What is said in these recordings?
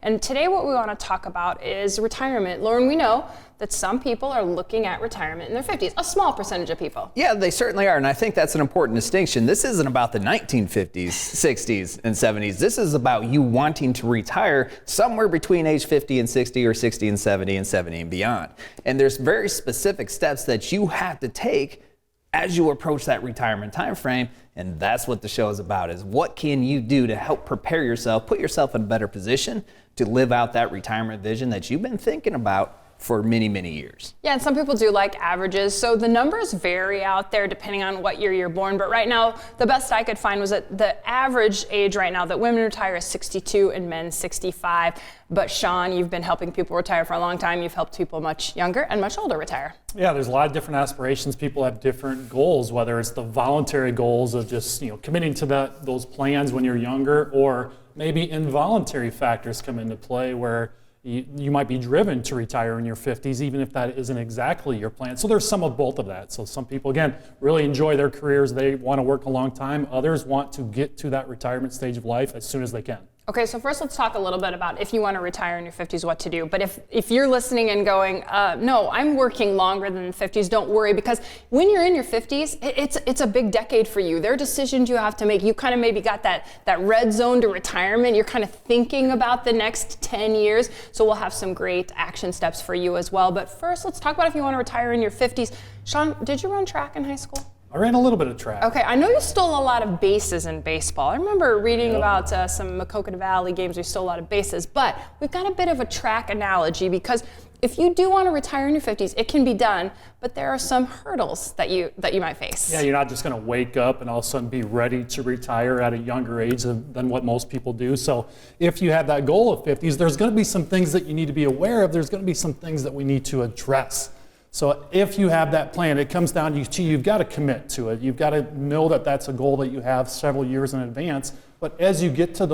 And today what we want to talk about is retirement. Loren, we know that some people are looking at retirement in their 50s, a small percentage of people. Yeah, they certainly are, and I think that's an important distinction. This isn't about the 1950s, 60s, and 70s. This is about you wanting to retire somewhere between age 50 and 60, or 60 and 70, and 70 and beyond. And there's very specific steps that you have to take as you approach that retirement time frame, and that's what the show is about, is what can you do to help prepare yourself, put yourself in a better position to live out that retirement vision that you've been thinking about for many, many years. Yeah, and some people do like averages, so the numbers vary out there depending on what year you're born, but right now, the best I could find was that the average age right now that women retire is 62 and men 65. But Sean, you've been helping people retire for a long time. You've helped people much younger and much older retire. Yeah, there's a lot of different aspirations. People have different goals, whether it's the voluntary goals of just committing to those plans when you're younger, or maybe involuntary factors come into play where you might be driven to retire in your 50s, even if that isn't exactly your plan. So there's some of both of that. So some people, again, really enjoy their careers. They want to work a long time. Others want to get to that retirement stage of life as soon as they can. Okay, so first let's talk a little bit about if you want to retire in your 50s, what to do. But if you're listening and going, no, I'm working longer than the 50s, don't worry, because when you're in your 50s, it's a big decade for you. There are decisions you have to make. You kind of maybe got that red zone to retirement. You're kind of thinking about the next 10 years. So we'll have some great action steps for you as well. But first, let's talk about if you want to retire in your 50s. Sean, did you run track in high school? I ran a little bit of track. Okay, I know you stole a lot of bases in baseball. I remember reading about some Maquoketa Valley games where you stole a lot of bases, but we've got a bit of a track analogy, because if you do want to retire in your 50s, it can be done, but there are some hurdles that you might face. Yeah, you're not just going to wake up and all of a sudden be ready to retire at a younger age than what most people do. So if you have that goal of 50s, there's going to be some things that you need to be aware of. There's going to be some things that we need to address. So if you have that plan, it comes down to you've got to commit to it. You've got to know that that's a goal that you have several years in advance. But as you get to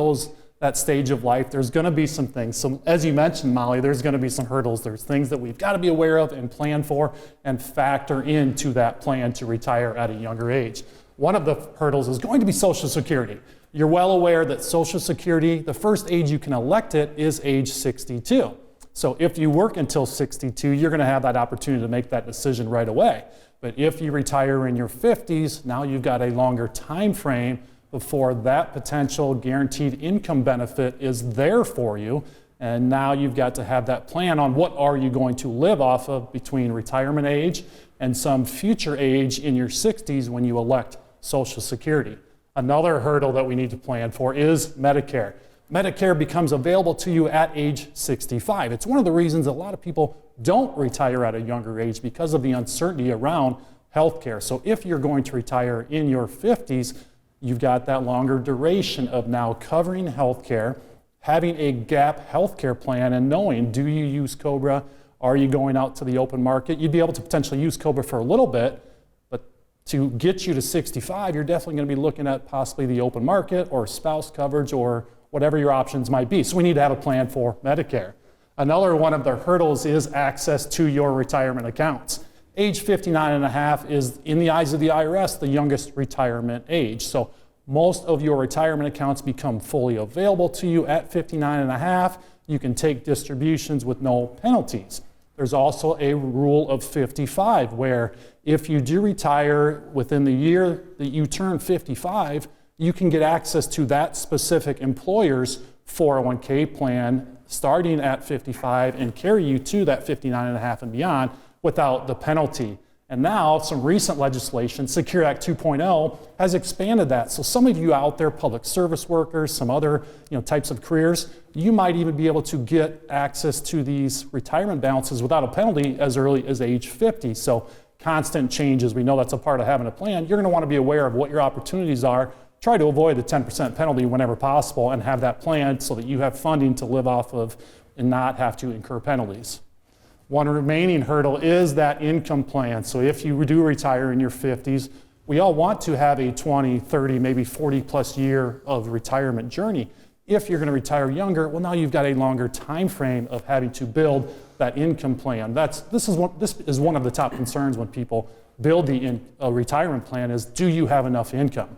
that stage of life, there's going to be some things. So as you mentioned, Molly, there's going to be some hurdles. There's things that we've got to be aware of and plan for and factor into that plan to retire at a younger age. One of the hurdles is going to be Social Security. You're well aware that Social Security, the first age you can elect it is age 62. So if you work until 62, you're going to have that opportunity to make that decision right away. But if you retire in your 50s, now you've got a longer time frame before that potential guaranteed income benefit is there for you. And now you've got to have that plan on what are you going to live off of between retirement age and some future age in your 60s when you elect Social Security. Another hurdle that we need to plan for is Medicare. Medicare becomes available to you at age 65. It's one of the reasons a lot of people don't retire at a younger age, because of the uncertainty around healthcare. So if you're going to retire in your 50s, you've got that longer duration of now covering healthcare, having a gap healthcare plan, and knowing, do you use COBRA? Are you going out to the open market? You'd be able to potentially use COBRA for a little bit, but to get you to 65, you're definitely going to be looking at possibly the open market or spouse coverage or whatever your options might be. So we need to have a plan for Medicare. Another one of the hurdles is access to your retirement accounts. Age 59 and a half is, in the eyes of the IRS, the youngest retirement age. So most of your retirement accounts become fully available to you at 59 and a half. You can take distributions with no penalties. There's also a rule of 55, where if you do retire within the year that you turn 55, you can get access to that specific employer's 401k plan starting at 55 and carry you to that 59 and a half and beyond without the penalty. And now some recent legislation, Secure Act 2.0, has expanded that. So some of you out there, public service workers, some other types of careers, you might even be able to get access to these retirement balances without a penalty as early as age 50. So constant changes, we know that's a part of having a plan. You're going to want to be aware of what your opportunities are. Try to avoid the 10% penalty whenever possible and have that plan so that you have funding to live off of and not have to incur penalties. One remaining hurdle is that income plan. So if you do retire in your 50s, we all want to have a 20, 30, maybe 40 plus year of retirement journey. If you're going to retire younger, well, now you've got a longer time frame of having to build that income plan. This is one of the top concerns when people build the retirement plan is, do you have enough income?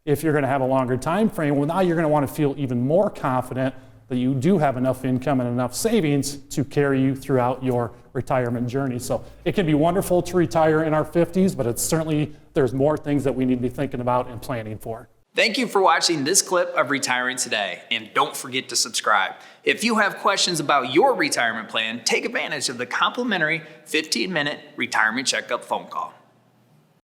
If you're going to have a longer time frame, well, now you're going to want to feel even more confident that you do have enough income and enough savings to carry you throughout your retirement journey. So it can be wonderful to retire in our 50s, but it's certainly, there's more things that we need to be thinking about and planning for. Thank you for watching this clip of Retiring Today, and don't forget to subscribe. If you have questions about your retirement plan, take advantage of the complimentary 15-minute retirement checkup phone call.